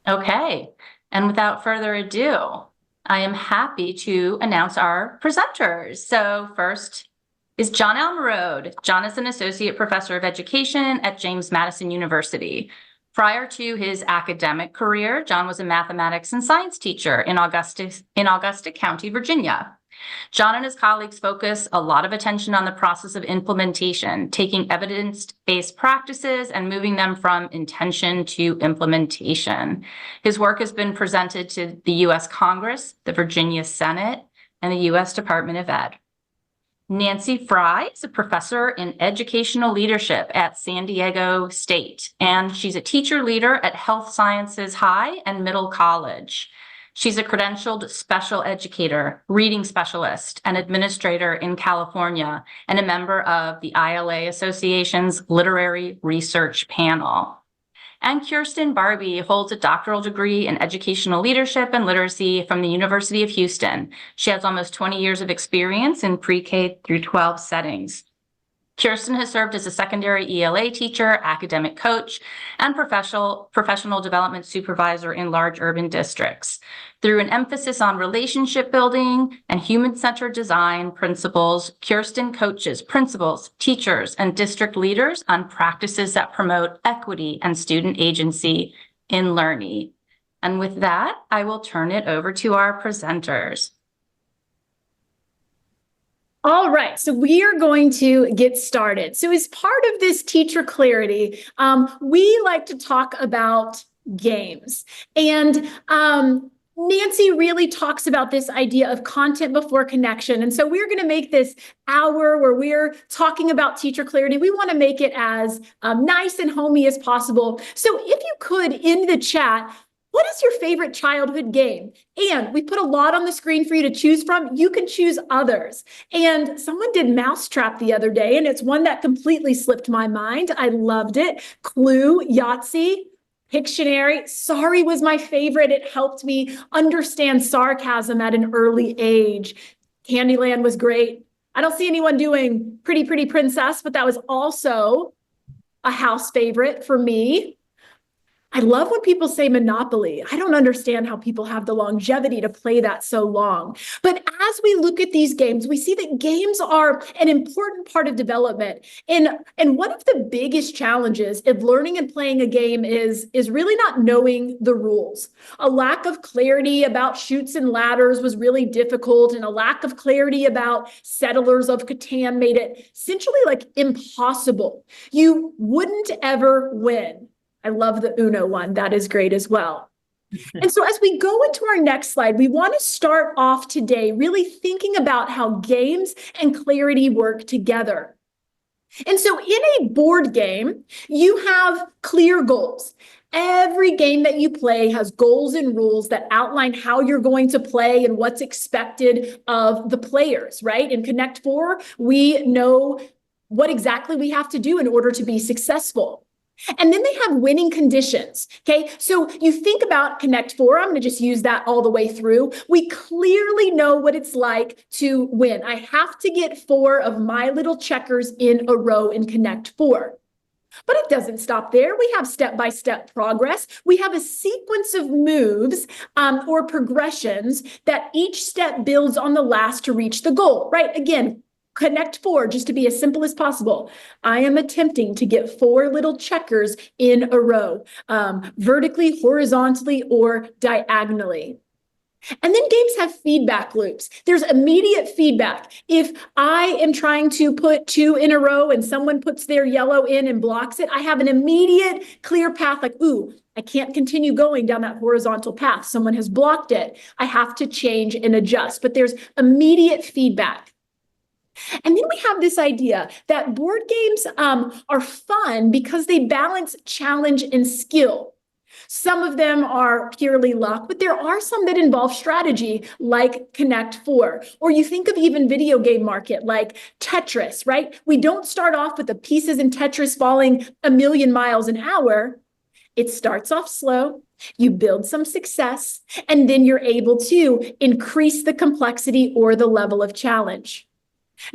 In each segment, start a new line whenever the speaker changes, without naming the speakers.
Okay, and without further ado, I am happy to announce our presenters. So first is John Almarode. John is an associate professor of education at James Madison University. Prior to his academic career, John was a mathematics and science teacher in Augusta County, Virginia. John and his colleagues focus a lot of attention on the process of implementation, taking evidence-based practices and moving them from intention to implementation. His work has been presented to the U.S. Congress, the Virginia Senate, and the U.S. Department of Ed. Nancy Frey is a professor in educational leadership at San Diego State, and she's a teacher leader at Health Sciences High and Middle College. She's a credentialed special educator, reading specialist, and administrator in California, and a member of the ILA Association's Literary Research Panel. And Kierstan Barbee holds a doctoral degree in educational leadership and literacy from the University of Houston. She has almost 20 years of experience in pre-K through 12 settings. Kierstan has served as a secondary ELA teacher, academic coach, and professional development supervisor in large urban districts. Through an emphasis on relationship building and human-centered design principles, Kierstan coaches principals, teachers, and district leaders on practices that promote equity and student agency in learning. And with that, I will turn it over to our presenters.
All right, so we are going to get started. So as part of this teacher clarity, we like to talk about games. And Nancy really talks about this idea of content before connection. And so we're going to make this hour where we're talking about teacher clarity. We want to make it as nice and homey as possible. So if you could, in the chat, what is your favorite childhood game? And we put a lot on the screen for you to choose from. You can choose others. And someone did Mousetrap the other day, and it's one that completely slipped my mind. I loved it. Clue, Yahtzee, Pictionary. Sorry was my favorite. It helped me understand sarcasm at an early age. Candyland was great. I don't see anyone doing Pretty Pretty Princess, but that was also a house favorite for me. I love when people say Monopoly. I don't understand how people have the longevity to play that so long. But as we look at these games, we see that games are an important part of development. And one of the biggest challenges of learning and playing a game is really not knowing the rules. A lack of clarity about chutes and ladders was really difficult, and a lack of clarity about Settlers of Catan made it essentially like impossible. You wouldn't ever win. I love the Uno one. That is great as well. And so as we go into our next slide, we want to start off today really thinking about how games and clarity work together. And so in a board game, you have clear goals. Every game that you play has goals and rules that outline how you're going to play and what's expected of the players, right? In Connect 4, we know what exactly we have to do in order to be successful. And then they have winning conditions, okay? So you think about Connect 4, I'm gonna just use that all the way through. We clearly know what it's like to win. I have to get 4 of my little checkers in a row in Connect 4. But it doesn't stop there. We have step-by-step progress. We have a sequence of moves or progressions that each step builds on the last to reach the goal, right? Again, Connect 4, just to be as simple as possible. I am attempting to get 4 little checkers in a row, vertically, horizontally, or diagonally. And then games have feedback loops. There's immediate feedback. If I am trying to put 2 in a row and someone puts their yellow in and blocks it, I have an immediate clear path like, ooh, I can't continue going down that horizontal path. Someone has blocked it. I have to change and adjust. But there's immediate feedback. And then we have this idea that board games are fun because they balance challenge and skill. Some of them are purely luck, but there are some that involve strategy, like Connect 4. Or you think of even video game market like Tetris, right? We don't start off with the pieces in Tetris falling a million miles an hour. It starts off slow. You build some success, and then you're able to increase the complexity or the level of challenge.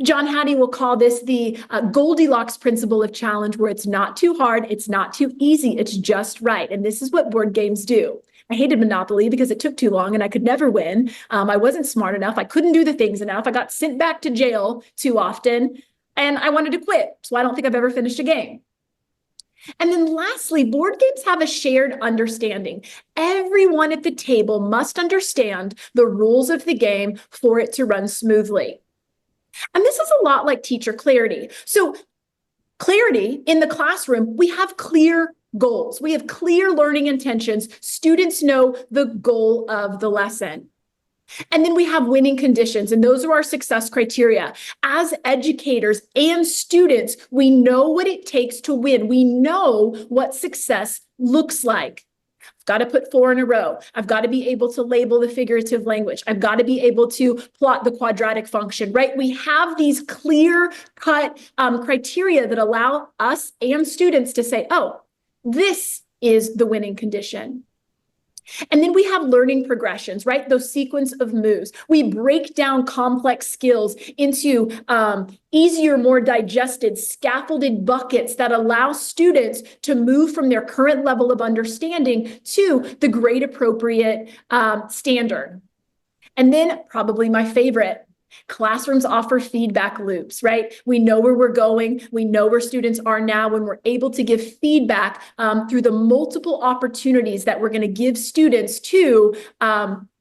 John Hattie will call this the Goldilocks principle of challenge, where it's not too hard, it's not too easy, it's just right. And this is what board games do. I hated Monopoly because it took too long and I could never win. I wasn't smart enough. I couldn't do the things enough. I got sent back to jail too often and I wanted to quit. So I don't think I've ever finished a game. And then lastly, board games have a shared understanding. Everyone at the table must understand the rules of the game for it to run smoothly. And this is a lot like teacher clarity. So clarity in the classroom, we have clear goals. We have clear learning intentions. Students know the goal of the lesson. And then we have winning conditions, and those are our success criteria. As educators and students, we know what it takes to win. We know what success looks like. I've got to put 4 in a row. I've got to be able to label the figurative language. I've got to be able to plot the quadratic function, right? We have these clear-cut criteria that allow us and students to say, oh, this is the winning condition. And then we have learning progressions, right? Those sequence of moves. We break down complex skills into easier, more digested, scaffolded buckets that allow students to move from their current level of understanding to the grade appropriate standard. And then probably my favorite, classrooms offer feedback loops, right? We know where we're going. We know where students are now when we're able to give feedback through the multiple opportunities that we're going to give students to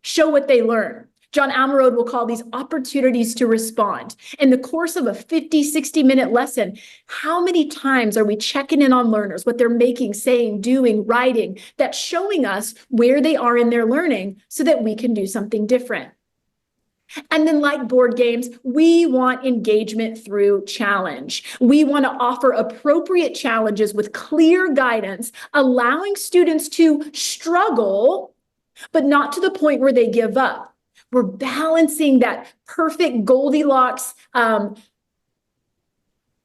show what they learn. John Almarode will call these opportunities to respond. In the course of a 50, 60-minute lesson, how many times are we checking in on learners, what they're making, saying, doing, writing, that's showing us where they are in their learning so that we can do something different? And then like board games, we want engagement through challenge. We want to offer appropriate challenges with clear guidance, allowing students to struggle, but not to the point where they give up. We're balancing that perfect Goldilocks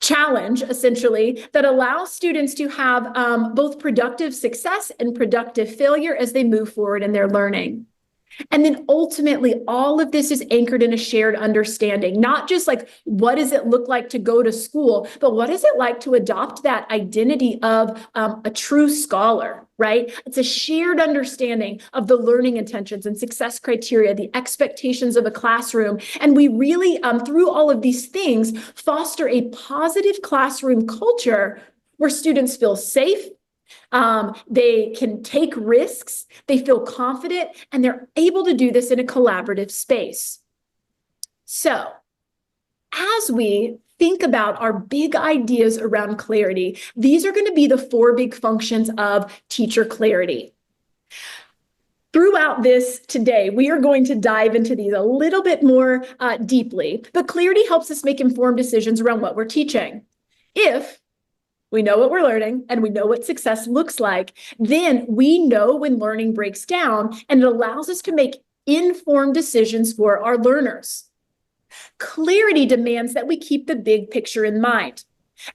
challenge, essentially, that allows students to have both productive success and productive failure as they move forward in their learning. And then ultimately, all of this is anchored in a shared understanding, not just like, what does it look like to go to school, but what is it like to adopt that identity of a true scholar, right? It's a shared understanding of the learning intentions and success criteria, the expectations of a classroom. And we really, through all of these things, foster a positive classroom culture where students feel safe, they can take risks, they feel confident, and they're able to do this in a collaborative space. So, as we think about our big ideas around clarity, these are going to be the 4 big functions of teacher clarity. Throughout this today, we are going to dive into these a little bit more deeply, but clarity helps us make informed decisions around what we're teaching. If we know what we're learning and we know what success looks like, then we know when learning breaks down, and it allows us to make informed decisions for our learners. Clarity demands that we keep the big picture in mind.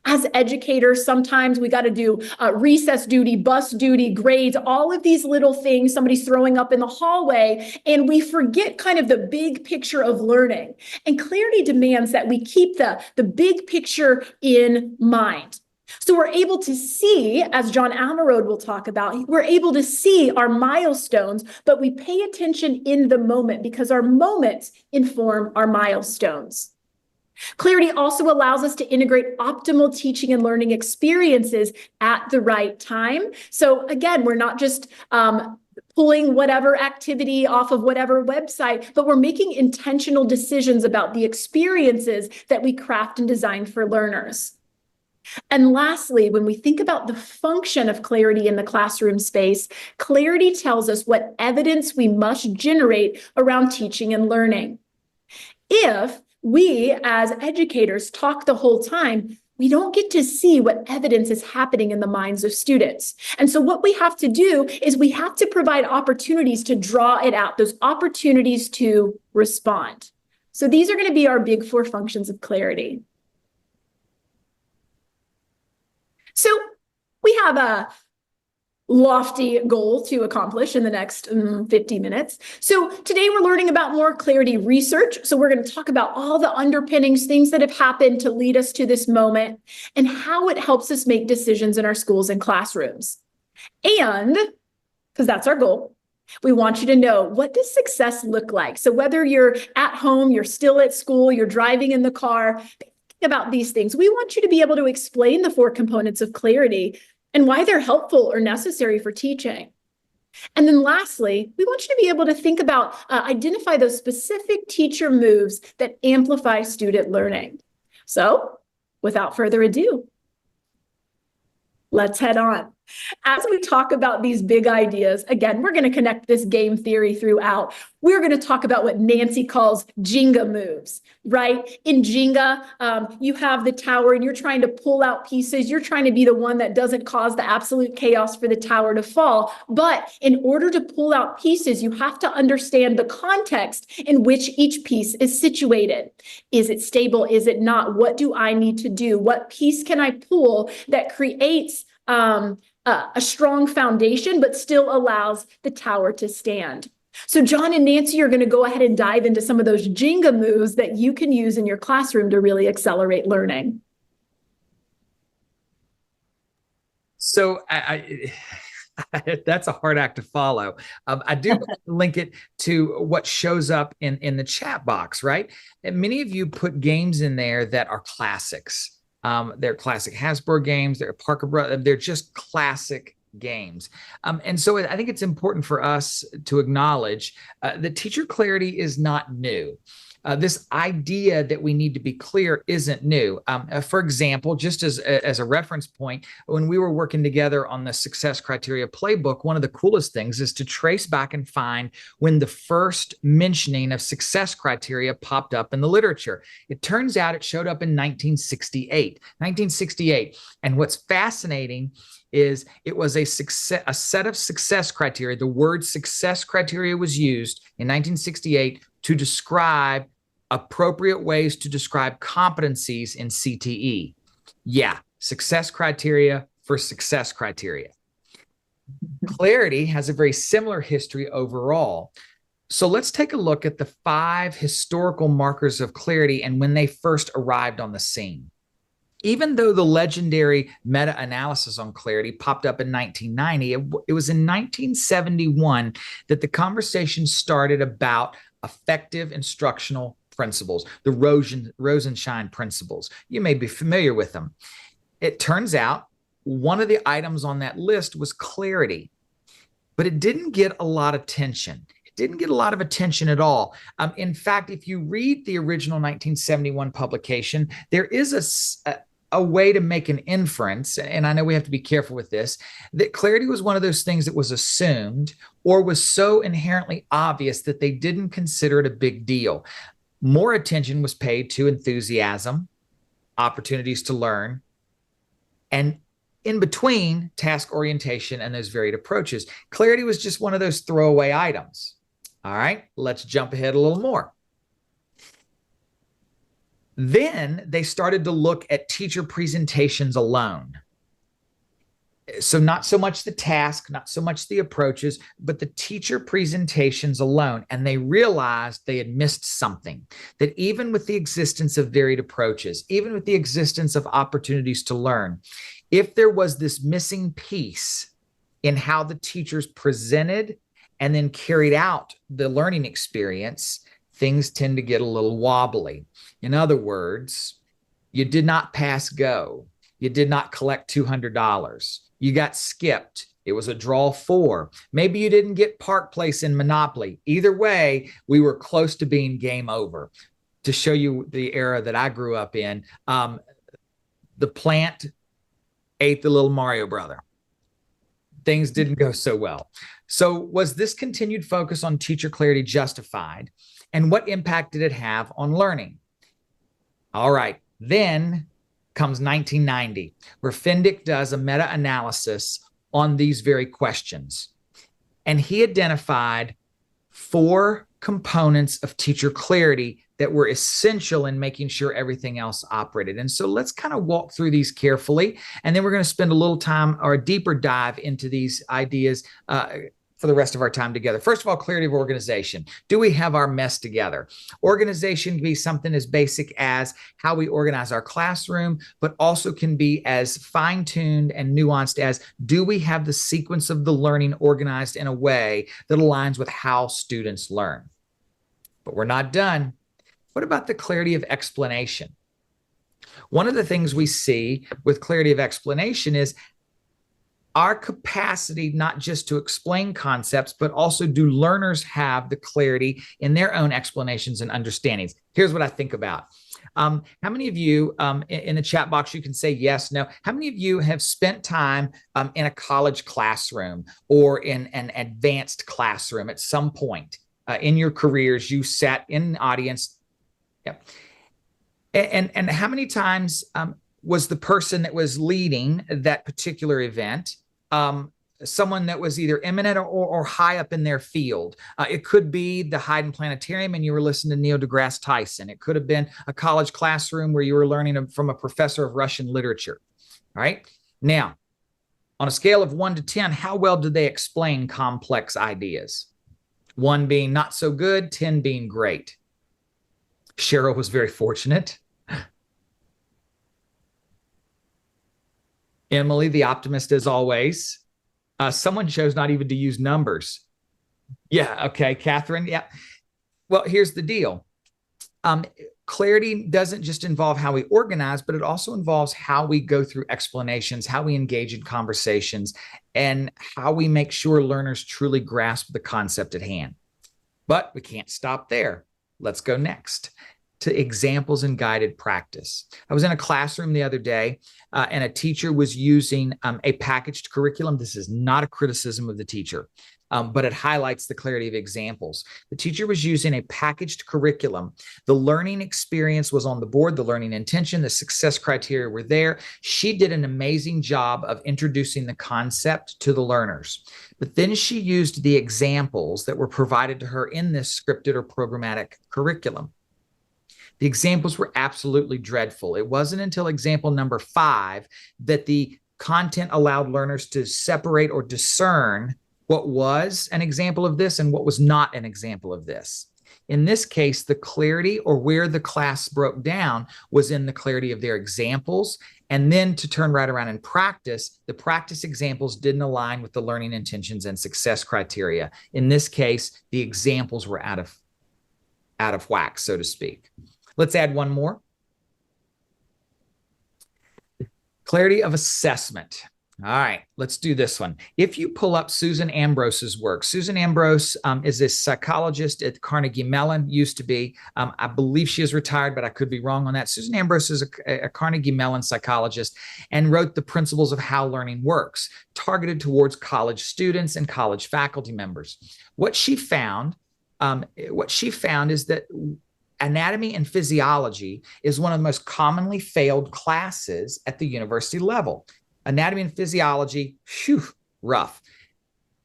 As educators, sometimes we got to do recess duty, bus duty, grades, all of these little things somebody's throwing up in the hallway, and we forget kind of the big picture of learning. And clarity demands that we keep the big picture in mind. So we're able to see, as John Almarode will talk about, we're able to see our milestones, but we pay attention in the moment because our moments inform our milestones. Clarity also allows us to integrate optimal teaching and learning experiences at the right time. So again, we're not just pulling whatever activity off of whatever website, but we're making intentional decisions about the experiences that we craft and design for learners. And lastly, when we think about the function of clarity in the classroom space, clarity tells us what evidence we must generate around teaching and learning. If we, as educators, talk the whole time, we don't get to see what evidence is happening in the minds of students. And so what we have to do is we have to provide opportunities to draw it out, those opportunities to respond. So these are going to be our big 4 functions of clarity. So we have a lofty goal to accomplish in the next 50 minutes. So today we're learning about more clarity research. So we're going to talk about all the underpinnings, things that have happened to lead us to this moment, and how it helps us make decisions in our schools and classrooms. And, because that's our goal, We want you to know, what does success look like? So whether you're at home, you're still at school, you're driving in the car, think about these things. We want you to be able to explain the 4 components of clarity and why they're helpful or necessary for teaching. And then lastly, we want you to be able to think about, identify those specific teacher moves that amplify student learning. So without further ado, let's head on. As we talk about these big ideas, again, we're going to connect this game theory throughout. We're going to talk about what Nancy calls Jenga moves, right? In Jenga, you have the tower and you're trying to pull out pieces. You're trying to be the one that doesn't cause the absolute chaos for the tower to fall. But in order to pull out pieces, you have to understand the context in which each piece is situated. Is it stable? Is it not? What do I need to do? What piece can I pull that creates a strong foundation, but still allows the tower to stand? So John and Nancy are going to go ahead and dive into some of those Jenga moves that you can use in your classroom to really accelerate learning.
So that's a hard act to follow. I do link it to what shows up in the chat box, right? And many of you put games in there that are classics. They're classic Hasbro games. They're Parker Brothers. They're just classic games. And so I think it's important for us to acknowledge that teacher clarity is not new. This idea that we need to be clear isn't new. For example, just as a reference point, when we were working together on the success criteria playbook, one of the coolest things is to trace back and find when the first mentioning of success criteria popped up in the literature. It turns out it showed up in 1968. 1968. And what's fascinating is it was a set of success criteria. The word success criteria was used in 1968 to describe appropriate ways to describe competencies in CTE. Yeah, success criteria for success criteria. Clarity has a very similar history overall. So let's take a look at the 5 historical markers of clarity and when they first arrived on the scene. Even though the legendary meta-analysis on clarity popped up in 1990, it was in 1971 that the conversation started about effective instructional principles, the Rosenshine principles. You may be familiar with them. It turns out one of the items on that list was clarity, but it didn't get a lot of attention. It didn't get a lot of attention at all. In fact, if you read the original 1971 publication, there is a way to make an inference, and I know we have to be careful with this, that clarity was one of those things that was assumed or was so inherently obvious that they didn't consider it a big deal. More attention was paid to enthusiasm, opportunities to learn, and in between, task orientation and those varied approaches. Clarity was just one of those throwaway items. All right, let's jump ahead a little more. Then they started to look at teacher presentations alone. So not so much the task, not so much the approaches, but the teacher presentations alone. And they realized they had missed something, that even with the existence of varied approaches, even with the existence of opportunities to learn, if there was this missing piece in how the teachers presented and then carried out the learning experience, things tend to get a little wobbly. In other words, you did not pass go. You did not collect $200. You got skipped. It was a draw 4. Maybe you didn't get Park Place in Monopoly. Either way, we were close to being game over. To show you the era that I grew up in, the plant ate the little Mario brother. Things didn't go so well. So was this continued focus on teacher clarity justified? And what impact did it have on learning? All right, then comes 1990, where Fendick does a meta-analysis on these very questions. And he identified 4 components of teacher clarity that were essential in making sure everything else operated. And so let's kind of walk through these carefully. And then we're going to spend a little time or a deeper dive into these ideas for the rest of our time together. First of all, clarity of organization. Do we have our mess together? Organization can be something as basic as how we organize our classroom, but also can be as fine-tuned and nuanced as, do we have the sequence of the learning organized in a way that aligns with how students learn? But we're not done. What about the clarity of explanation? One of the things we see with clarity of explanation is our capacity not just to explain concepts, but also do learners have the clarity in their own explanations and understandings? Here's what I think about. How many of you, in the chat box, you can say yes, no. How many of you have spent time in a college classroom or in an advanced classroom at some point in your careers? You sat in an audience. Yep. And how many times was the person that was leading that particular event someone that was either eminent or high up in their field? It could be the Haydn Planetarium and you were listening to Neil deGrasse Tyson. It could have been a college classroom where you were learning from a professor of Russian literature. All right. Now, on a scale of 1 to 10, how well did they explain complex ideas? 1 being not so good, 10 being great. Cheryl was very fortunate. Emily, the optimist as always. Someone chose not even to use numbers. Yeah, okay, Catherine, yeah. Well, here's the deal. Clarity doesn't just involve how we organize, but it also involves how we go through explanations, how we engage in conversations, and how we make sure learners truly grasp the concept at hand. But we can't stop there. Let's go next to examples and guided practice. I was in a classroom the other day and a teacher was using a packaged curriculum. This is not a criticism of the teacher, but it highlights the clarity of examples. The teacher was using a packaged curriculum. The learning experience was on the board, the learning intention, the success criteria were there. She did an amazing job of introducing the concept to the learners. But then she used the examples that were provided to her in this scripted or programmatic curriculum. The examples were absolutely dreadful. It wasn't until example number 5 that the content allowed learners to separate or discern what was an example of this and what was not an example of this. In this case, the clarity or where the class broke down was in the clarity of their examples. And then to turn right around and practice, the practice examples didn't align with the learning intentions and success criteria. In this case, the examples were out of whack, so to speak. Let's add one more. Clarity of assessment. All right, let's do this one. If you pull up Susan Ambrose's work, Susan Ambrose is a psychologist at Carnegie Mellon, used to be. I believe she is retired, but I could be wrong on that. Susan Ambrose is a Carnegie Mellon psychologist and wrote the Principles of How Learning Works, targeted towards college students and college faculty members. What she found is that anatomy and physiology is one of the most commonly failed classes at the university level. Anatomy and physiology, whew, rough.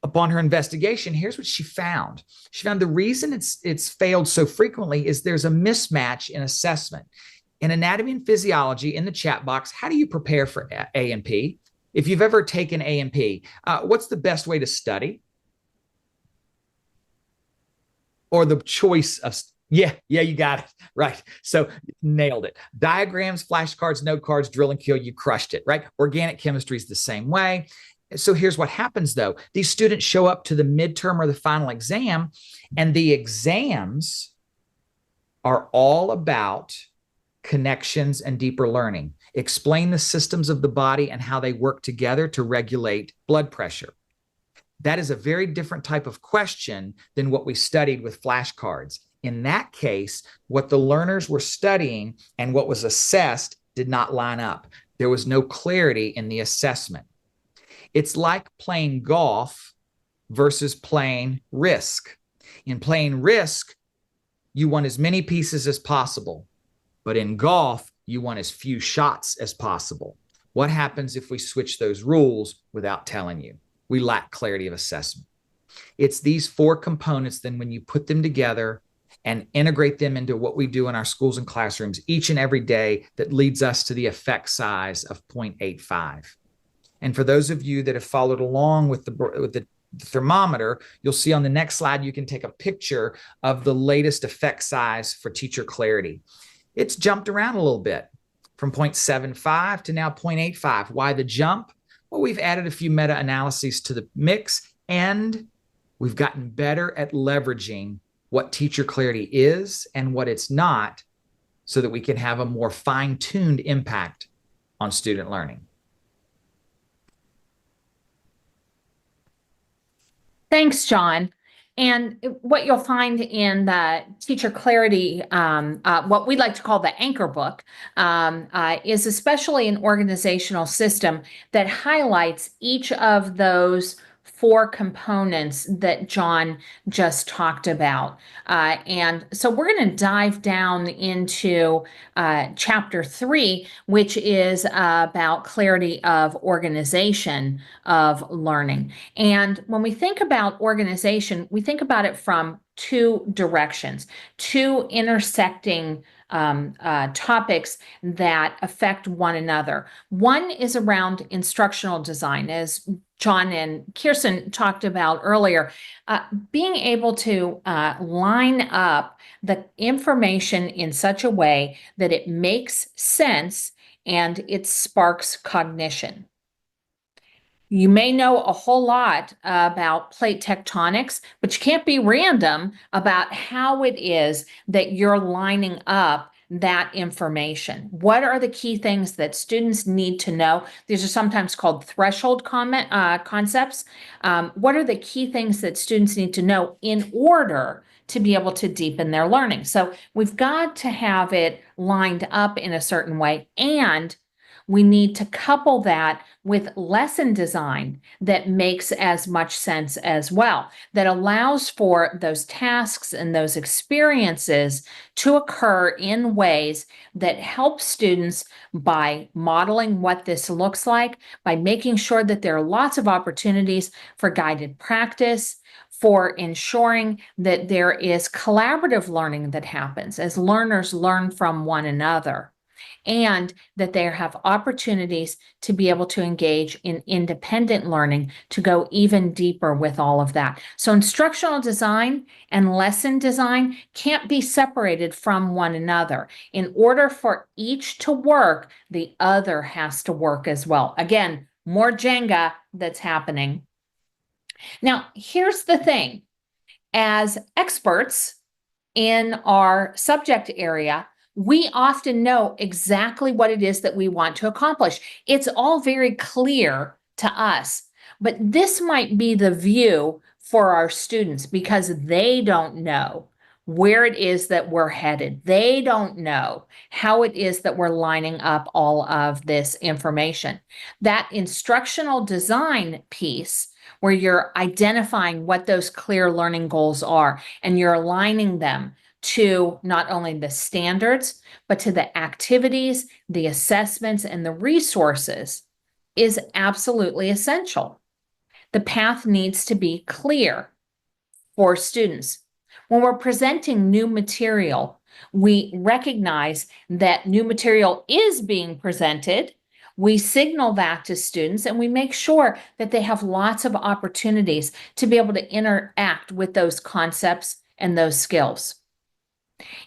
Upon her investigation, here's what she found. She found the reason it's failed so frequently is there's a mismatch in assessment. In anatomy and physiology, in the chat box, how do you prepare for A&P? If you've ever taken A&P, what's the best way to study? Or the choice of Yeah, you got it. Right. So nailed it. Diagrams, flashcards, note cards, drill and kill, you crushed it, right? Organic chemistry is the same way. So here's what happens though. These students show up to the midterm or the final exam, and the exams are all about connections and deeper learning. Explain the systems of the body and how they work together to regulate blood pressure. That is a very different type of question than what we studied with flashcards. In that case, what the learners were studying and what was assessed did not line up. There was no clarity in the assessment. It's like playing golf versus playing Risk. In playing Risk, you want as many pieces as possible. But in golf, you want as few shots as possible. What happens if we switch those rules without telling you? We lack clarity of assessment. It's these 4 components, then when you put them together and integrate them into what we do in our schools and classrooms each and every day, that leads us to the effect size of 0.85. And for those of you that have followed along with the thermometer, you'll see on the next slide, you can take a picture of the latest effect size for teacher clarity. It's jumped around a little bit from 0.75 to now 0.85. Why the jump? Well, we've added a few meta-analyses to the mix, and we've gotten better at leveraging what teacher clarity is and what it's not, so that we can have a more fine-tuned impact on student learning.
Thanks, John. And what you'll find in the teacher clarity, what we like to call the anchor book, is especially an organizational system that highlights each of those 4 components that John just talked about. And so we're going to dive down into chapter 3, which is about clarity of organization of learning. And when we think about organization, we think about it from 2 directions, 2 intersecting topics that affect one another. One is around instructional design, as John and Kierstan talked about earlier, being able to line up the information in such a way that it makes sense and it sparks cognition. You may know a whole lot about plate tectonics, but you can't be random about how it is that you're lining up that information. What are the key things that students need to know? These are sometimes called threshold concepts. What are the key things that students need to know in order to be able to deepen their learning? So we've got to have it lined up in a certain way, and we need to couple that with lesson design that makes as much sense as well, that allows for those tasks and those experiences to occur in ways that help students by modeling what this looks like, by making sure that there are lots of opportunities for guided practice, for ensuring that there is collaborative learning that happens as learners learn from one another, and that they have opportunities to be able to engage in independent learning to go even deeper with all of that. So instructional design and lesson design can't be separated from one another. In order for each to work, the other has to work as well. Again, more Jenga that's happening. Now, here's the thing. As experts in our subject area, we often know exactly what it is that we want to accomplish. It's all very clear to us, but this might be the view for our students because they don't know where it is that we're headed. They don't know how it is that we're lining up all of this information. That instructional design piece, where you're identifying what those clear learning goals are and you're aligning them to not only the standards, but to the activities, the assessments, and the resources, is absolutely essential. The path needs to be clear for students. When we're presenting new material, we recognize that new material is being presented. We signal that to students, and we make sure that they have lots of opportunities to be able to interact with those concepts and those skills.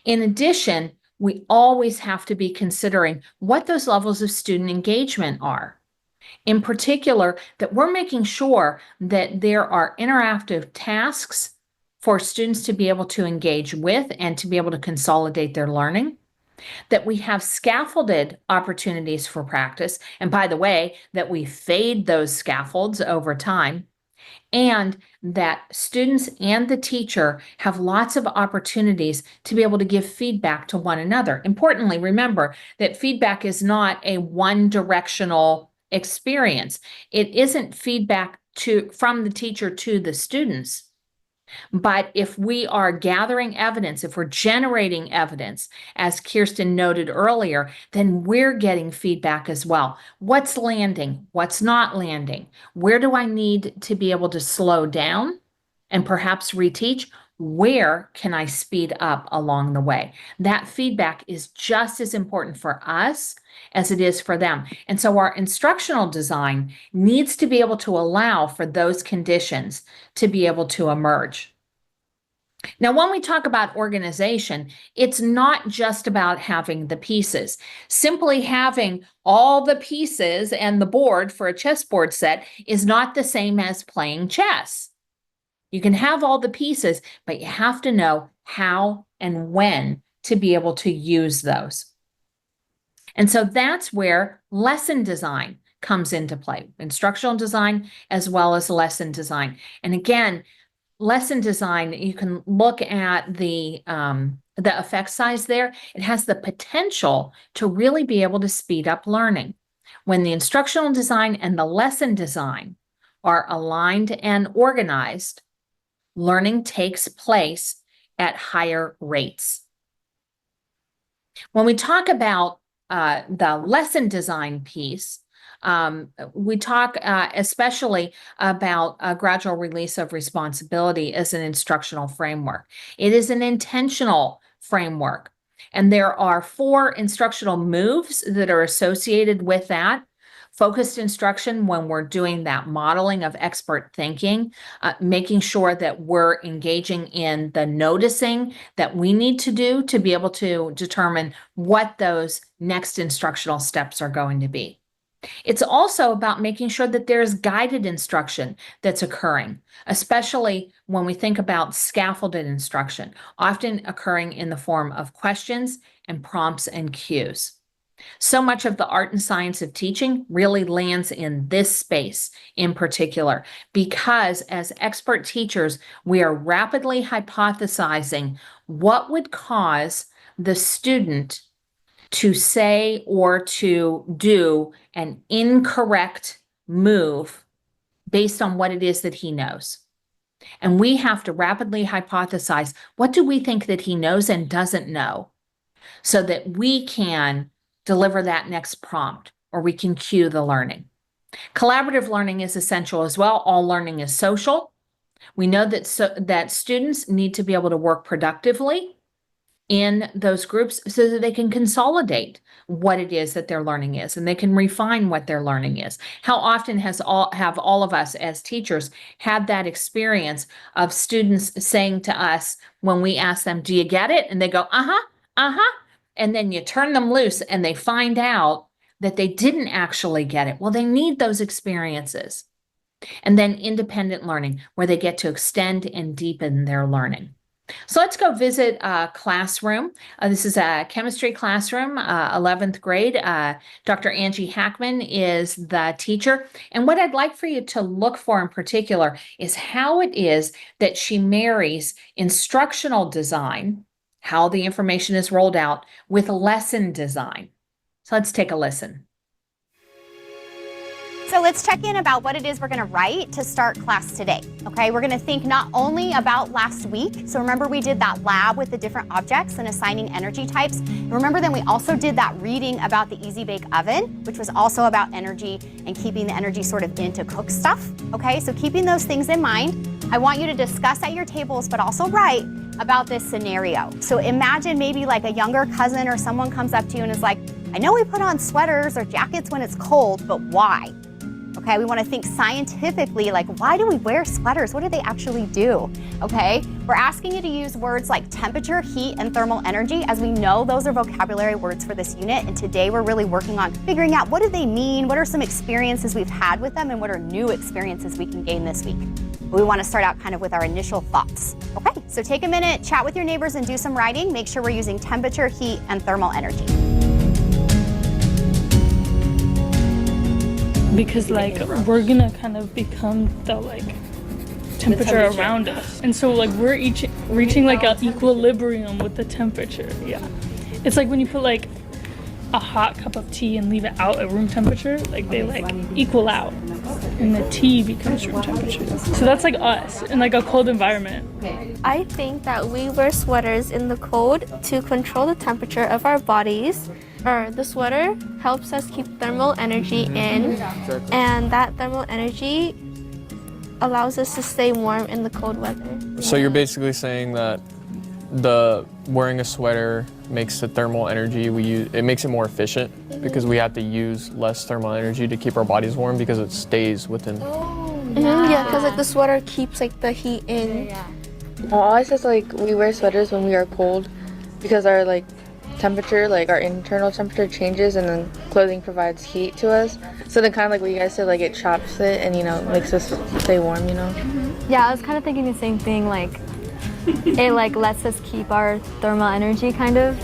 In addition, we always have to be considering what those levels of student engagement are. In particular, that we're making sure that there are interactive tasks for students to be able to engage with and to be able to consolidate their learning, that we have scaffolded opportunities for practice, and by the way, that we fade those scaffolds over time, and that students and the teacher have lots of opportunities to be able to give feedback to one another. Importantly, remember that feedback is not a one-directional experience. It isn't feedback from the teacher to the students. But if we are gathering evidence, if we're generating evidence, as Kierstan noted earlier, then we're getting feedback as well. What's landing? What's not landing? Where do I need to be able to slow down and perhaps reteach? where can I speed up along the way? That feedback is just as important for us as it is for them. And so our instructional design needs to be able to allow for those conditions to be able to emerge. Now, when we talk about organization, it's not just about having the pieces. Simply having all the pieces and the board for a chessboard set is not the same as playing chess. You can have all the pieces, but you have to know how and when to be able to use those. And so that's where lesson design comes into play, instructional design as well as lesson design. And again, lesson design, you can look at the effect size there. It has the potential to really be able to speed up learning. When the instructional design and the lesson design are aligned and organized, learning takes place at higher rates. When we talk about the lesson design piece, we talk especially about a gradual release of responsibility as an instructional framework. It is an intentional framework, and there are 4 instructional moves that are associated with that. Focused instruction, when we're doing that modeling of expert thinking, making sure that we're engaging in the noticing that we need to do to be able to determine what those next instructional steps are going to be. It's also about making sure that there's guided instruction that's occurring, especially when we think about scaffolded instruction, often occurring in the form of questions and prompts and cues. So much of the art and science of teaching really lands in this space in particular, because as expert teachers, we are rapidly hypothesizing what would cause the student to say or to do an incorrect move based on what it is that he knows. And we have to rapidly hypothesize, what do we think that he knows and doesn't know, so that we can deliver that next prompt, or we can cue the learning. Collaborative learning is essential as well. All learning is social. We know that students need to be able to work productively in those groups so that they can consolidate what it is that their learning is, and they can refine what their learning is. How often have all of us as teachers had that experience of students saying to us when we ask them, do you get it? And they go, and then you turn them loose and they find out that they didn't actually get it. Well, they need those experiences. And then independent learning, where they get to extend and deepen their learning. So let's go visit a classroom. This is a chemistry classroom, 11th grade. Dr. Angie Hackman is the teacher. And what I'd like for you to look for in particular is how it is that she marries instructional design, how the information is rolled out, with lesson design. So let's take a listen.
So let's check in about what it is we're going to write to start class today. Okay, we're going to think not only about last week. So remember, we did that lab with the different objects and assigning energy types. And remember, then we also did that reading about the Easy Bake Oven, which was also about energy and keeping the energy sort of in to cook stuff. Okay, so keeping those things in mind, I want you to discuss at your tables, but also write about this scenario. So imagine maybe like a younger cousin or someone comes up to you and is like, I know we put on sweaters or jackets when it's cold, but why? Okay, we want to think scientifically, like, why do we wear sweaters? What do they actually do? Okay, we're asking you to use words like temperature, heat, and thermal energy, as we know those are vocabulary words for this unit. And today we're really working on figuring out, what do they mean? What are some experiences we've had with them? And what are new experiences we can gain this week? We want to start out kind of with our initial thoughts. Okay, so take a minute, chat with your neighbors, and do some writing. Make sure we're using temperature, heat, and thermal energy.
Because like we're gonna kind of become the like temperature around us, and so like we're each reaching like an equilibrium with the temperature. Yeah, it's like when you put like a hot cup of tea and leave it out at room temperature, like they like equal out and the tea becomes room temperature. So that's like us in like a cold environment.
I think that we wear sweaters in the cold to control the temperature of our bodies. The sweater helps us keep thermal energy in, and that thermal energy allows us to stay warm in the cold weather.
So you're basically saying that the wearing a sweater makes the thermal energy we use, it makes it more efficient because we have to use less thermal energy to keep our bodies warm because it stays within.
Yeah, because like the sweater keeps like the heat in.
Well, always says like we wear sweaters when we are cold because our like temperature, like our internal temperature changes, and then clothing provides heat to us. So then kind of like what you guys said, like it chops it and, you know, makes us stay warm, you know?
Yeah, I was kind of thinking the same thing, like it like lets us keep our thermal energy kind of.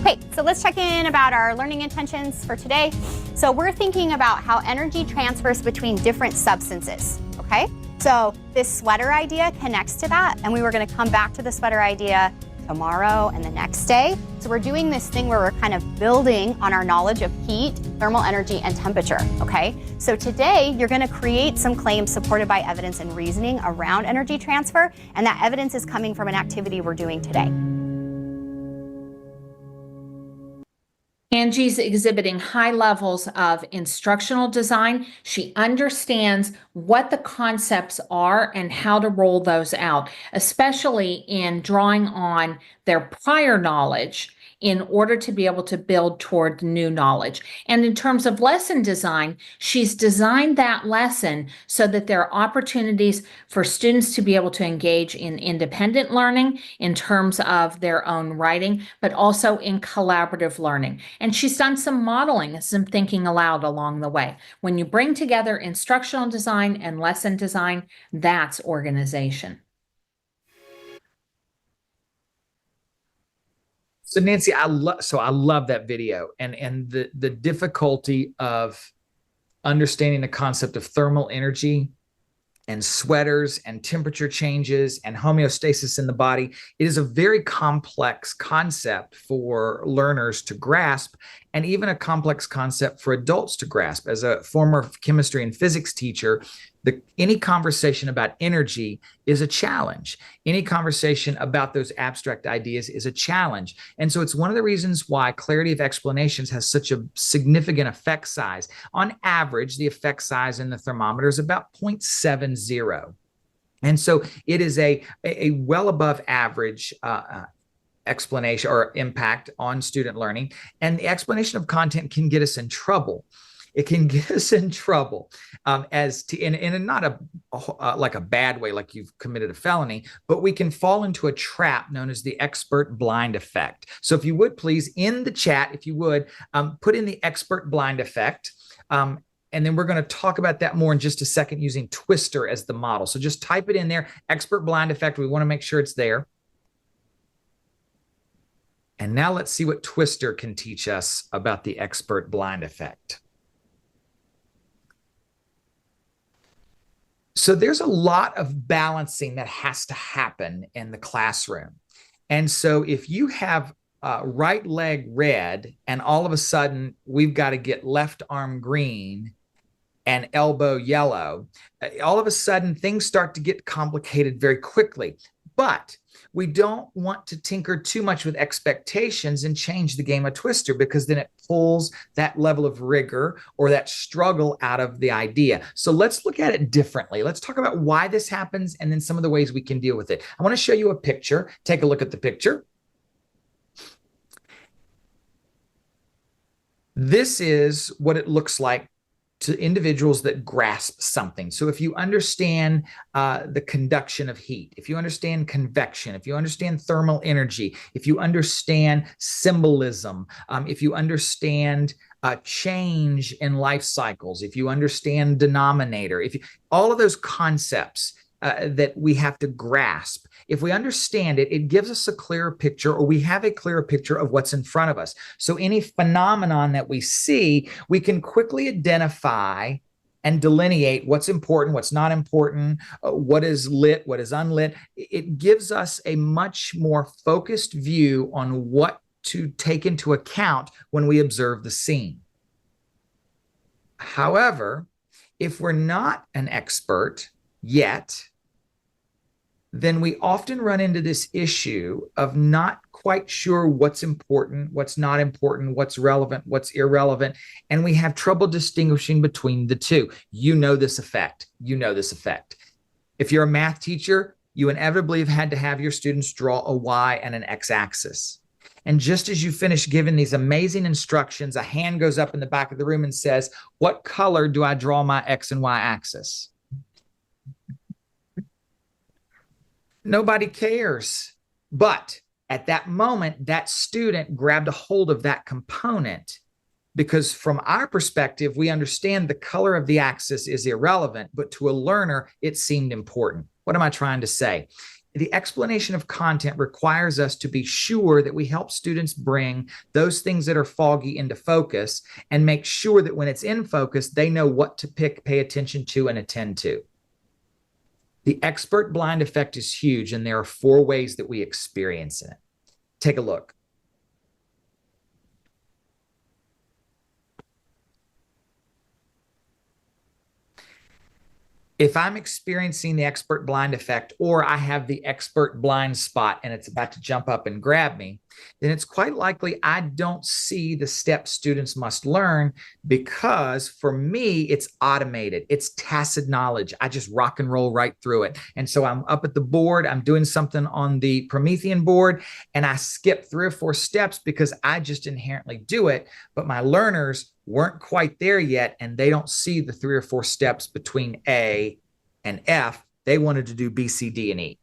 Okay, so let's check in about our learning intentions for today. So we're thinking about how energy transfers between different substances, okay? So this sweater idea connects to that, and we were gonna come back to the sweater idea tomorrow and the next day. So we're doing this thing where we're kind of building on our knowledge of heat, thermal energy, and temperature, okay? So today, you're gonna create some claims supported by evidence and reasoning around energy transfer, and that evidence is coming from an activity we're doing today.
Angie's exhibiting high levels of instructional design. She understands what the concepts are and how to roll those out, especially in drawing on their prior knowledge in order to be able to build toward new knowledge. And in terms of lesson design, she's designed that lesson so that there are opportunities for students to be able to engage in independent learning in terms of their own writing, but also in collaborative learning. And she's done some modeling and some thinking aloud along the way. When you bring together instructional design and lesson design, that's organization.
So Nancy, I love that video and the difficulty of understanding the concept of thermal energy and sweaters and temperature changes and homeostasis in the body. It is a very complex concept for learners to grasp, and even a complex concept for adults to grasp. As a former chemistry and physics teacher, any conversation about energy is a challenge. Any conversation about those abstract ideas is a challenge. And so it's one of the reasons why clarity of explanations has such a significant effect size. On average, the effect size in the thermometer is about 0.70. And so it is a well above average explanation or impact on student learning. And the explanation of content can get us in trouble. It can get us in trouble in not like a bad way, like you've committed a felony, but we can fall into a trap known as the expert blind effect. So if you would please, in the chat, if you would, put in the expert blind effect. And then we're going to talk about that more in just a second using Twister as the model. So just type it in there, expert blind effect. We want to make sure it's there. And now let's see what Twister can teach us about the expert blind effect. So there's a lot of balancing that has to happen in the classroom. And so if you have right leg red and all of a sudden we've got to get left arm green and elbow yellow, all of a sudden things start to get complicated very quickly. But we don't want to tinker too much with expectations and change the game of Twister, because then it pulls that level of rigor or that struggle out of the idea. So let's look at it differently. Let's talk about why this happens and then some of the ways we can deal with it. I want to show you a picture. Take a look at the picture. This is what it looks like to individuals that grasp something. So if you understand the conduction of heat, if you understand convection, if you understand thermal energy, if you understand symbolism, if you understand change in life cycles, if you understand denominator, all of those concepts that we have to grasp, if we understand it, it gives us a clearer picture, or we have a clearer picture of what's in front of us. So any phenomenon that we see, we can quickly identify and delineate what's important, what's not important, what is lit, what is unlit. It gives us a much more focused view on what to take into account when we observe the scene. However, if we're not an expert yet, then we often run into this issue of not quite sure what's important, what's not important, what's relevant, what's irrelevant, and we have trouble distinguishing between the two. You know this effect. You know this effect. If you're a math teacher, you inevitably have had to have your students draw a y and an x-axis. And just as you finish giving these amazing instructions, a hand goes up in the back of the room and says, "What color do I draw my x and y axis?" Nobody cares. But at that moment, that student grabbed a hold of that component, because from our perspective, we understand the color of the axis is irrelevant, but to a learner, it seemed important. What am I trying to say? The explanation of content requires us to be sure that we help students bring those things that are foggy into focus and make sure that when it's in focus, they know what to pay attention to and attend to. The expert blind effect is huge, and there are 4 ways that we experience it. Take a look. If I'm experiencing the expert blind effect, or I have the expert blind spot and it's about to jump up and grab me, then it's quite likely I don't see the steps students must learn, because for me, it's automated. It's tacit knowledge. I just rock and roll right through it. And so I'm up at the board, I'm doing something on the Promethean board, and I skip 3 or 4 steps because I just inherently do it, but my learners weren't quite there yet, and they don't see the 3 or 4 steps between A and F. They wanted to do B, C, D, and E.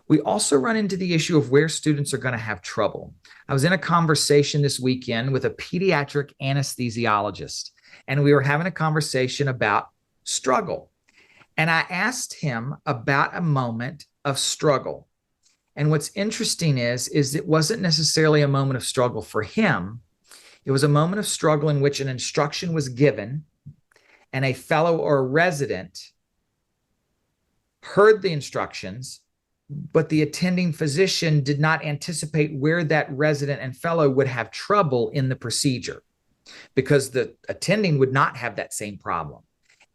We also run into the issue of where students are going to have trouble. I was in a conversation this weekend with a pediatric anesthesiologist, and we were having a conversation about struggle. And I asked him about a moment of struggle. And what's interesting is it wasn't necessarily a moment of struggle for him. It was a moment of struggle in which an instruction was given, and a fellow or a resident heard the instructions, but the attending physician did not anticipate where that resident and fellow would have trouble in the procedure, because the attending would not have that same problem.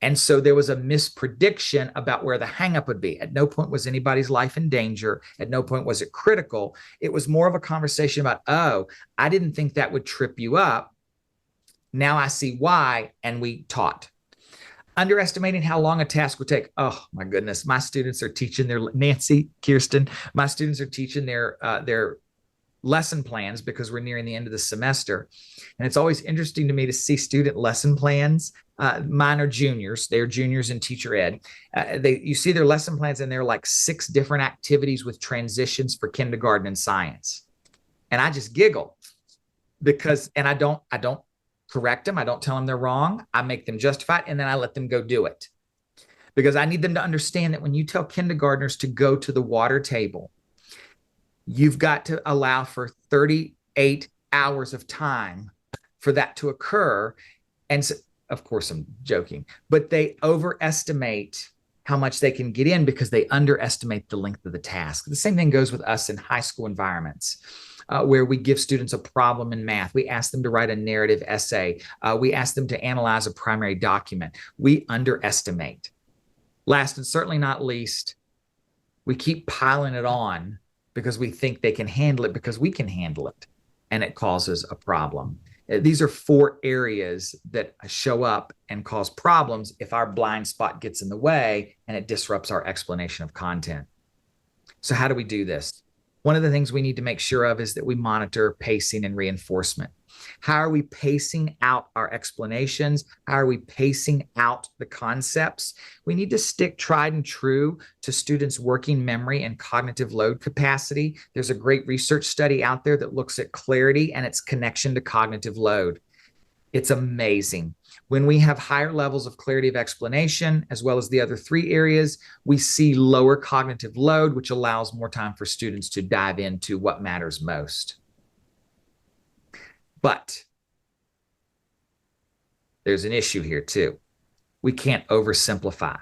And so there was a misprediction about where the hangup would be. At no point was anybody's life in danger. At no point was it critical. It was more of a conversation about, oh, I didn't think that would trip you up. Now I see why, and we taught. Underestimating how long a task would take. Oh my goodness, my students are teaching their, Nancy, Kierstan, my students are teaching their lesson plans because we're nearing the end of the semester. And it's always interesting to me to see student lesson plans. Mine are juniors. They're juniors in teacher ed. You see their lesson plans, and they're like 6 different activities with transitions for kindergarten and science. And I just giggle because, and I don't correct them. I don't tell them they're wrong. I make them justify it, and then I let them go do it. Because I need them to understand that when you tell kindergartners to go to the water table, you've got to allow for 38 hours of time for that to occur. And so, of course, I'm joking, but they overestimate how much they can get in because they underestimate the length of the task. The same thing goes with us in high school environments, where we give students a problem in math. We ask them to write a narrative essay. We ask them to analyze a primary document. We underestimate. Last and certainly not least, we keep piling it on because we think they can handle it because we can handle it, and it causes a problem. These are 4 areas that show up and cause problems if our blind spot gets in the way and it disrupts our explanation of content. So how do we do this? One of the things we need to make sure of is that we monitor pacing and reinforcement. How are we pacing out our explanations? How are we pacing out the concepts? We need to stick tried and true to students' working memory and cognitive load capacity. There's a great research study out there that looks at clarity and its connection to cognitive load. It's amazing. When we have higher levels of clarity of explanation, as well as the other 3 areas, we see lower cognitive load, which allows more time for students to dive into what matters most. But there's an issue here too. We can't oversimplify.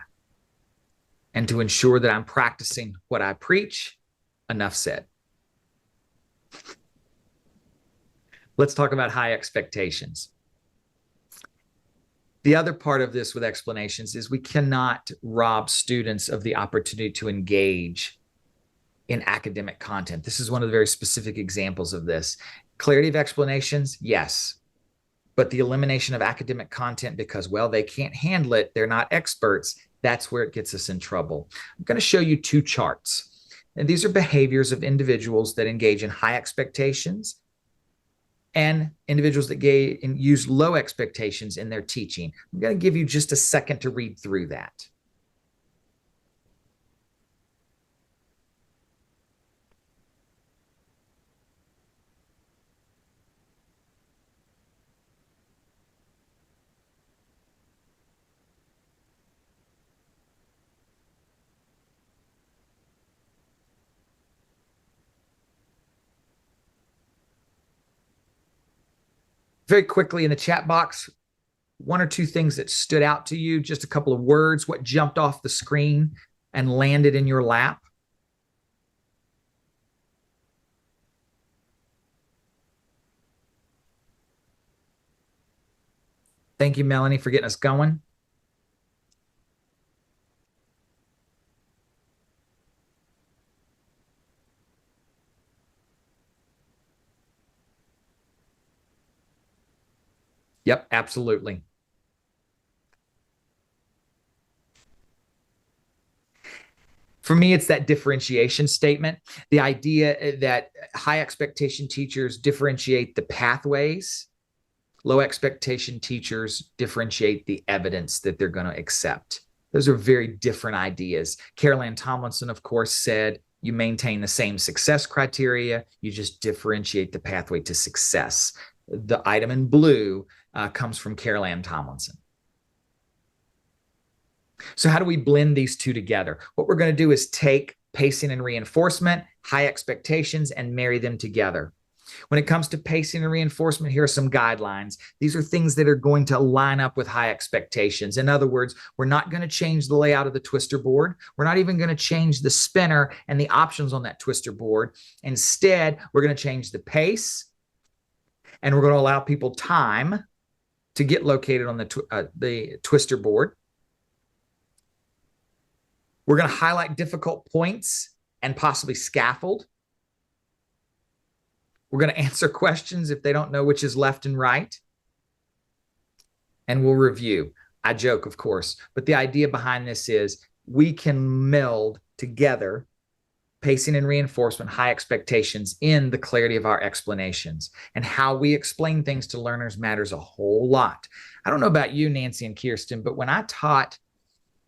And to ensure that I'm practicing what I preach, enough said. Let's talk about high expectations. The other part of this with explanations is we cannot rob students of the opportunity to engage in academic content. This is one of the very specific examples of this. Clarity of explanations, yes. But the elimination of academic content because, well, they can't handle it, they're not experts, that's where it gets us in trouble. I'm going to show you two charts. And these are behaviors of individuals that engage in high expectations and individuals that use low expectations in their teaching. I'm going to give you just a second to read through that. Very quickly in the chat box, one or two things that stood out to you, just a couple of words, what jumped off the screen and landed in your lap. Thank you, Melanie, for getting us going. Yep, absolutely. For me, it's that differentiation statement, the idea that high expectation teachers differentiate the pathways, low expectation teachers differentiate the evidence that they're going to accept. Those are very different ideas. Carol Ann Tomlinson, of course, said you maintain the same success criteria, you just differentiate the pathway to success. The item in blue comes from Carol Ann Tomlinson. So how do we blend these two together? What we're going to do is take pacing and reinforcement, high expectations, and marry them together. When it comes to pacing and reinforcement, here are some guidelines. These are things that are going to line up with high expectations. In other words, we're not going to change the layout of the twister board. We're not even going to change the spinner and the options on that twister board. Instead, we're going to change the pace, and we're going to allow people time to get located on the twister board. We're going to highlight difficult points and possibly scaffold. We're going to answer questions if they don't know which is left and right. And we'll review. I joke, of course, but the idea behind this is we can meld together pacing and reinforcement, high expectations in the clarity of our explanations. And how we explain things to learners matters a whole lot. I don't know about you, Nancy and Kierstan, but when I taught,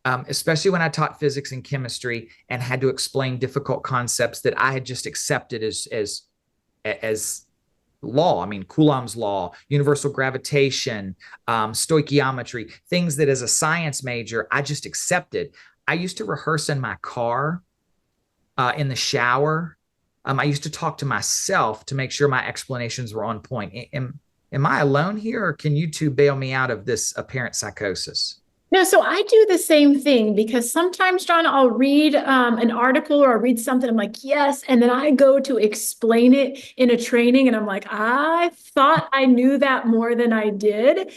especially when I taught physics and chemistry and had to explain difficult concepts that I had just accepted as law. I mean, Coulomb's law, universal gravitation, stoichiometry, things that as a science major, I just accepted. I used to rehearse in my car, in the shower. I used to talk to myself to make sure my explanations were on point. Am I alone here, or can you two bail me out of this apparent psychosis?
No, so I do the same thing because sometimes, John, I'll read an article or I'll read something. I'm like, yes. And then I go to explain it in a training and I'm like, I thought I knew that more than I did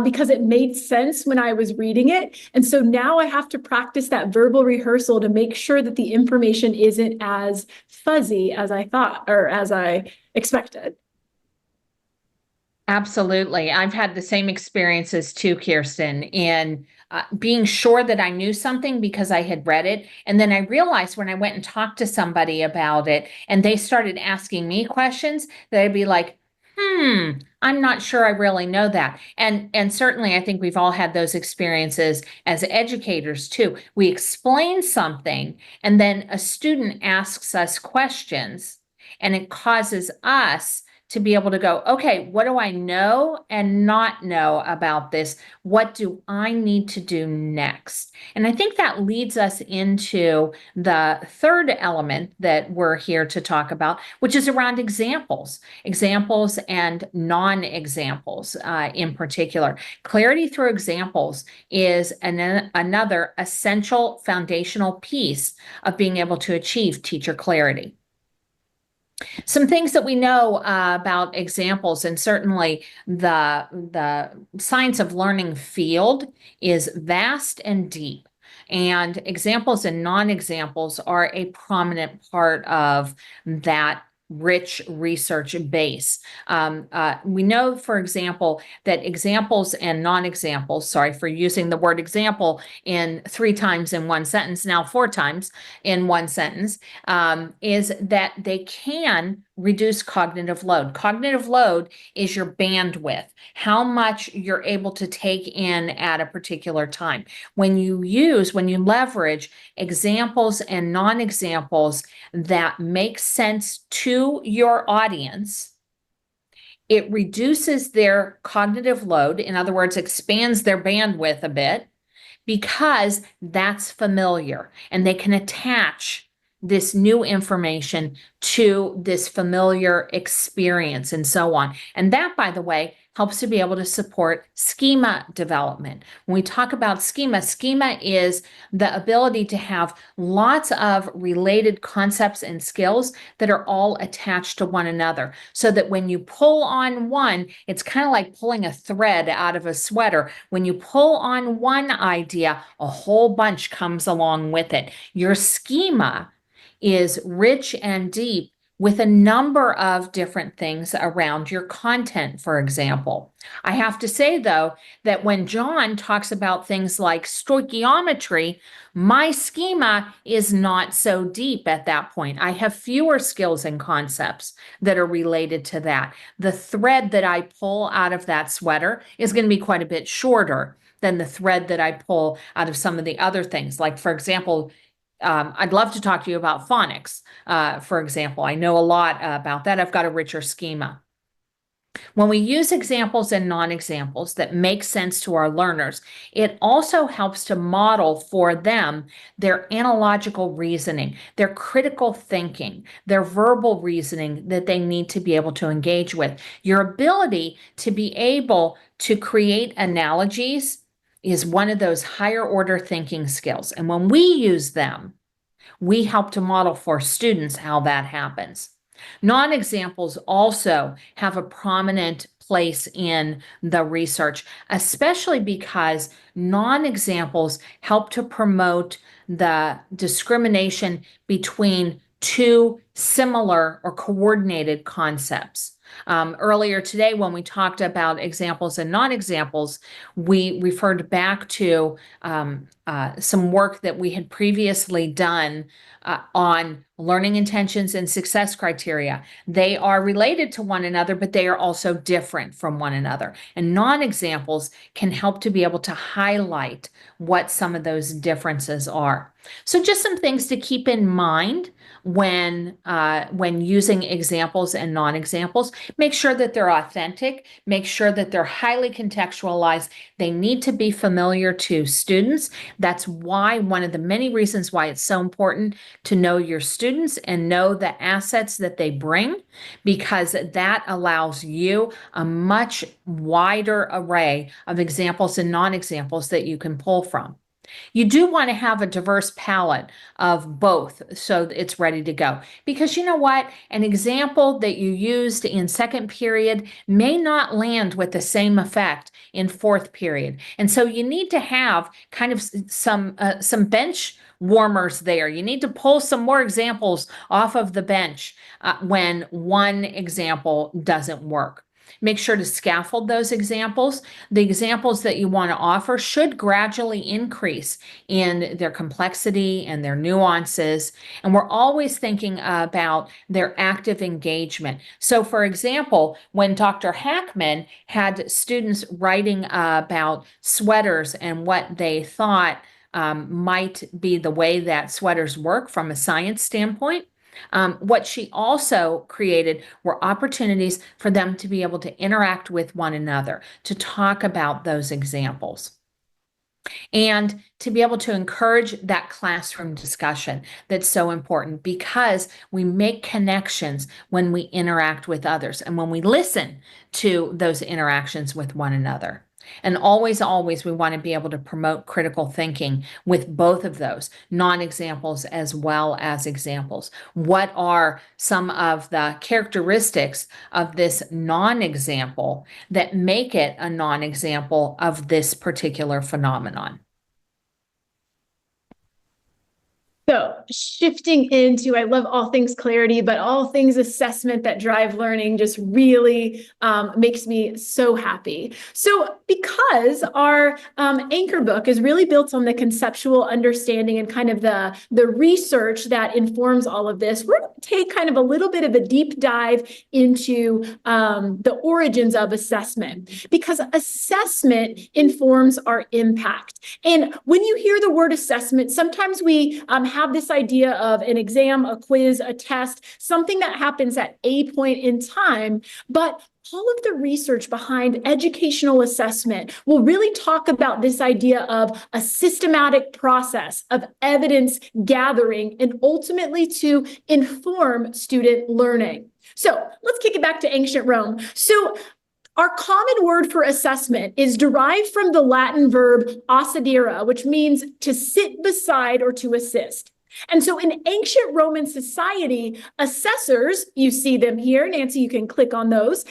because it made sense when I was reading it. And so now I have to practice that verbal rehearsal to make sure that the information isn't as fuzzy as I thought or as I expected.
Absolutely. I've had the same experiences too, Kierstan, in being sure that I knew something because I had read it. And then I realized when I went and talked to somebody about it and they started asking me questions that I'd be like, I'm not sure I really know that. And certainly I think we've all had those experiences as educators too. We explain something and then a student asks us questions and it causes us to be able to go, okay, what do I know and not know about this? What do I need to do next? And I think that leads us into the third element that we're here to talk about, which is around examples and non-examples in particular. Clarity through examples is another essential foundational piece of being able to achieve teacher clarity. Some things that we know about examples, and certainly the science of learning field is vast and deep. And examples and non-examples are a prominent part of that rich research base. We know, for example, that examples and non-examples, sorry for using the word example in 3 times in one sentence, now 4 times in one sentence, is that they can reduce cognitive load. Cognitive load is your bandwidth, how much you're able to take in at a particular time. When you leverage examples and non-examples that make sense to your audience, it reduces their cognitive load, in other words, expands their bandwidth a bit, because that's familiar and they can attach this new information to this familiar experience and so on. And that, by the way, helps to be able to support schema development. When we talk about schema is the ability to have lots of related concepts and skills that are all attached to one another, so that when you pull on one, it's kind of like pulling a thread out of a sweater. When you pull on one idea, a whole bunch comes along with it. Your schema is rich and deep with a number of different things around your content, for example. I have to say, though, that when John talks about things like stoichiometry, my schema is not so deep at that point. I have fewer skills and concepts that are related to that. The thread that I pull out of that sweater is going to be quite a bit shorter than the thread that I pull out of some of the other things. Like, for example, I'd love to talk to you about phonics, for example. I know a lot about that. I've got a richer schema. When we use examples and non-examples that make sense to our learners, it also helps to model for them their analogical reasoning, their critical thinking, their verbal reasoning that they need to be able to engage with. Your ability to be able to create analogies is one of those higher order thinking skills. And when we use them, we help to model for students how that happens. Non-examples also have a prominent place in the research, especially because non-examples help to promote the discrimination between 2 similar or coordinated concepts. Earlier today, when we talked about examples and non-examples, we referred back to some work that we had previously done on learning intentions and success criteria. They are related to one another, but they are also different from one another. And non-examples can help to be able to highlight what some of those differences are. So just some things to keep in mind when using examples and non-examples. Make sure that they're authentic. Make sure that they're highly contextualized. They need to be familiar to students. That's why one of the many reasons why it's so important to know your students and know the assets that they bring, because that allows you a much wider array of examples and non-examples that you can pull from. You do want to have a diverse palette of both so it's ready to go. Because you know what? An example that you used in 2nd period may not land with the same effect in 4th period. And so you need to have kind of some bench warmers there. You need to pull some more examples off of the bench when one example doesn't work. Make sure to scaffold those examples. The examples that you want to offer should gradually increase in their complexity and their nuances. And we're always thinking about their active engagement. So, for example, when Dr. Hackman had students writing about sweaters and what they thought might be the way that sweaters work from a science standpoint, what she also created were opportunities for them to be able to interact with one another, to talk about those examples, and to be able to encourage that classroom discussion that's so important, because we make connections when we interact with others and when we listen to those interactions with one another. And always, always, we want to be able to promote critical thinking with both of those, non-examples as well as examples. What are some of the characteristics of this non-example that make it a non-example of this particular phenomenon?
So shifting into, I love all things clarity, but all things assessment that drive learning just really makes me so happy. So because our anchor book is really built on the conceptual understanding and kind of the research that informs all of this, we're going to take kind of a little bit of a deep dive into the origins of assessment, because assessment informs our impact. And when you hear the word assessment, sometimes we have this idea of an exam, a quiz, a test, something that happens at a point in time. But all of the research behind educational assessment will really talk about this idea of a systematic process of evidence gathering and ultimately to inform student learning. So let's kick it back to ancient Rome. So our common word for assessment is derived from the Latin verb assidere, which means to sit beside or to assist. And so in ancient Roman society, assessors, you see them here, Nancy, you can click on those.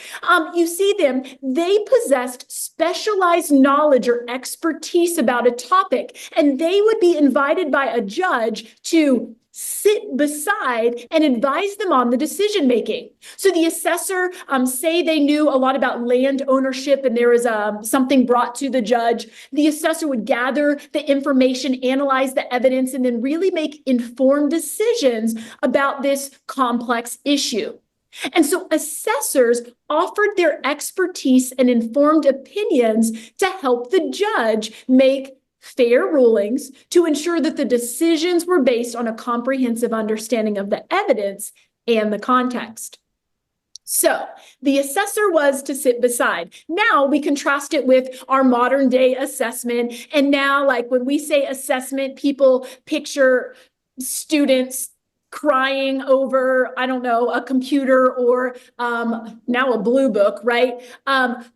You see them, they possessed specialized knowledge or expertise about a topic, and they would be invited by a judge to sit beside and advise them on the decision making. So the assessor, say they knew a lot about land ownership and there was something brought to the judge. The assessor would gather the information, analyze the evidence, and then really make informed decisions about this complex issue. And so assessors offered their expertise and informed opinions to help the judge make fair rulings to ensure that the decisions were based on a comprehensive understanding of the evidence and the context. So the assessor was to sit beside. Now we contrast it with our modern day assessment. And now, like when we say assessment, people picture students crying over, I don't know, a computer or now a blue book, right?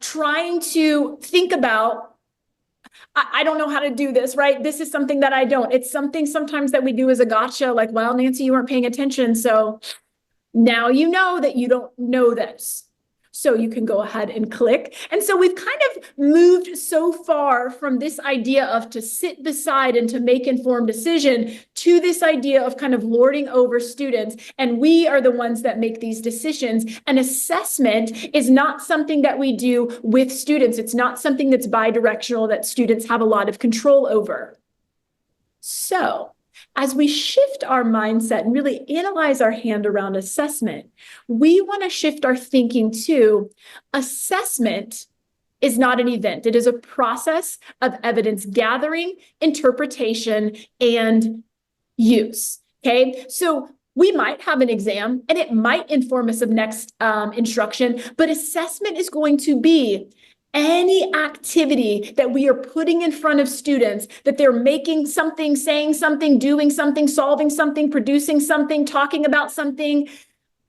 Trying to think about, I don't know how to do this, right? This is something that I don't. It's something sometimes that we do as a gotcha, like, well, Nancy, you weren't paying attention. So now you know that you don't know this. So you can go ahead and click. And so we've kind of moved so far from this idea of to sit beside and to make informed decision to this idea of kind of lording over students. And we are the ones that make these decisions. And assessment is not something that we do with students. It's not something that's bi-directional that students have a lot of control over. So as we shift our mindset and really analyze our hand around assessment, we want to shift our thinking to assessment is not an event. It is a process of evidence gathering, interpretation, and use. Okay, so we might have an exam and it might inform us of next instruction, but assessment is going to be any activity that we are putting in front of students, that they're making something, saying something, doing something, solving something, producing something, talking about something,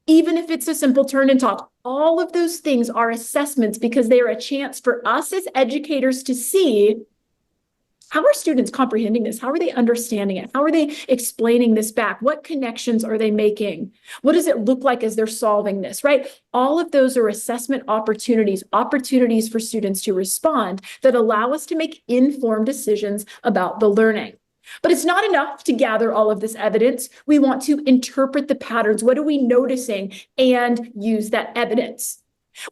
even if it's a simple turn and talk. All of those things are assessments because they are a chance for us as educators to see, how are students comprehending this? How are they understanding it? How are they explaining this back? What connections are they making? What does it look like as they're solving this, right? All of those are assessment opportunities for students to respond that allow us to make informed decisions about the learning. But it's not enough to gather all of this evidence. We want to interpret the patterns. What are we noticing? And use that evidence.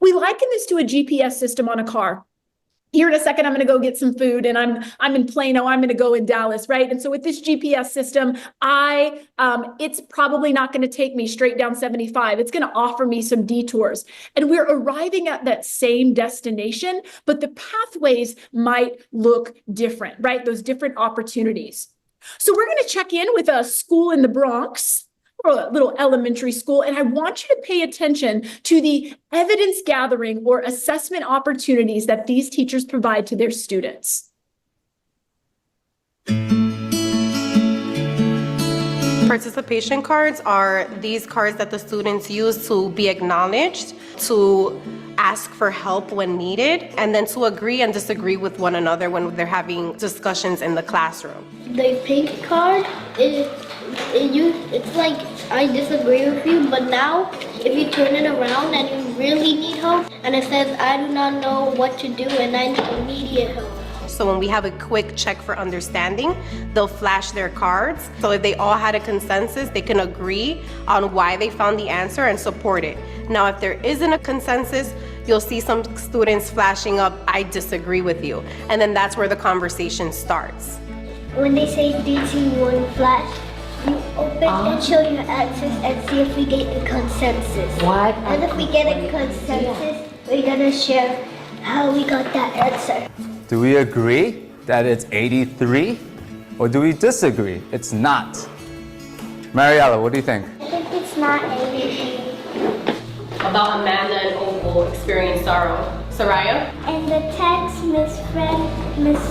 We liken this to a GPS system on a car. Here in a second, I'm going to go get some food and I'm in Plano, I'm going to go in Dallas, right? And so with this GPS system, it's probably not going to take me straight down 75. It's going to offer me some detours. And we're arriving at that same destination, but the pathways might look different, right? Those different opportunities. So we're going to check in with a school in the Bronx, or a little elementary school, and I want you to pay attention to the evidence gathering or assessment opportunities that these teachers provide to their students.
Participation cards are these cards that the students use to be acknowledged, to ask for help when needed, and then to agree and disagree with one another when they're having discussions in the classroom.
The pink card it's like I disagree with you, but now if you turn it around and you really need help, and it says I do not know what to do and I need immediate help.
So when we have a quick check for understanding, they'll flash their cards. So if they all had a consensus, they can agree on why they found the answer and support it. Now, if there isn't a consensus, you'll see some students flashing up, I disagree with you. And then that's where the conversation starts.
When they say DC1 flash, you open and show your answers and see if we get a consensus.
What?
And if we get a consensus, we're gonna share how we got that answer.
Do we agree that it's 83? Or do we disagree? It's not. Mariella, what do you think?
I think it's not 83.
About Amanda and Opal experience sorrow. Soraya?
In the text, Miss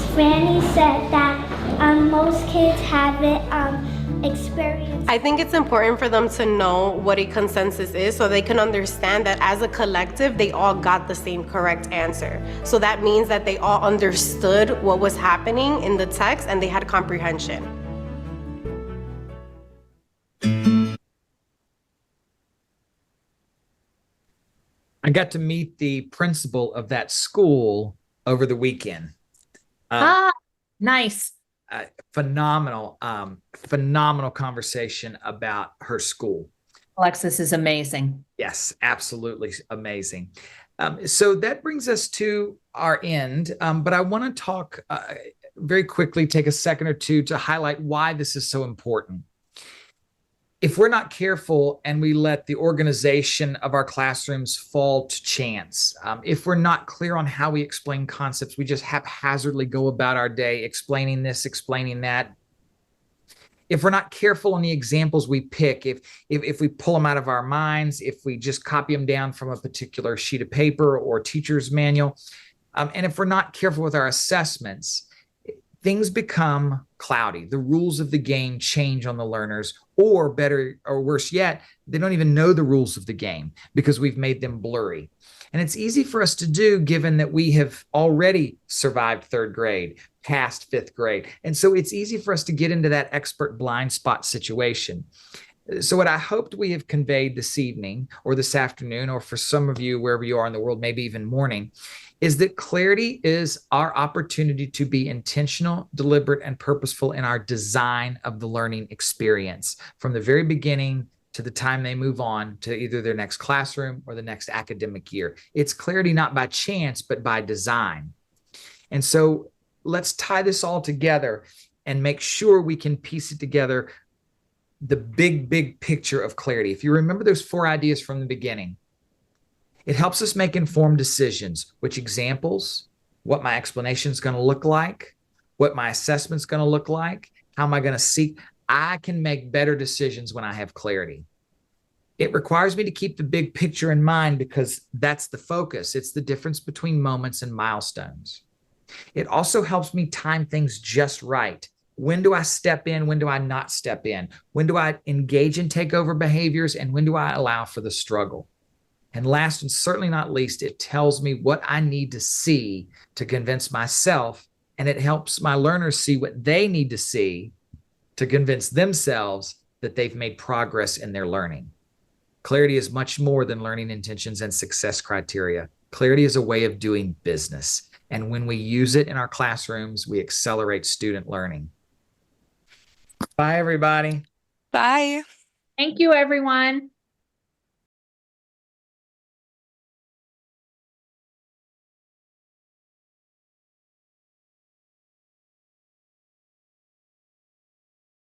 Franny said that most kids have it experience.
I think it's important for them to know what a consensus is so they can understand that as a collective, they all got the same correct answer. So that means that they all understood what was happening in the text and they had comprehension.
I got to meet the principal of that school over the weekend.
Nice.
Phenomenal conversation about her school.
Alexis is amazing.
Yes, absolutely amazing. So that brings us to our end, but I want to talk very quickly, take a second or two to highlight why this is so important. If we're not careful and we let the organization of our classrooms fall to chance, if we're not clear on how we explain concepts, we just haphazardly go about our day explaining this, explaining that. If we're not careful on the examples we pick, if we pull them out of our minds, if we just copy them down from a particular sheet of paper or teacher's manual, and if we're not careful with our assessments, things become cloudy. The rules of the game change on the learners, or better or worse yet, they don't even know the rules of the game because we've made them blurry. And it's easy for us to do given that we have already survived third grade, past fifth grade. And so it's easy for us to get into that expert blind spot situation. So what I hoped we have conveyed this evening or this afternoon, or for some of you, wherever you are in the world, maybe even morning, is that clarity is our opportunity to be intentional, deliberate, and purposeful in our design of the learning experience from the very beginning to the time they move on to either their next classroom or the next academic year. It's clarity not by chance, but by design. And so let's tie this all together and make sure we can piece it together, the big picture of clarity. If you remember those 4 ideas from the beginning, it helps us make informed decisions, which examples, what my explanation is going to look like, what my assessment is going to look like, how am I going to seek. I can make better decisions when I have clarity. It requires me to keep the big picture in mind because that's the focus. It's the difference between moments and milestones. It also helps me time things just right. When do I step in? When do I not step in? When do I engage in takeover behaviors? And when do I allow for the struggle? And last and certainly not least, it tells me what I need to see to convince myself, and it helps my learners see what they need to see to convince themselves that they've made progress in their learning. Clarity is much more than learning intentions and success criteria. Clarity is a way of doing business. And when we use it in our classrooms, we accelerate student learning. Bye, everybody.
Bye.
Thank you, everyone.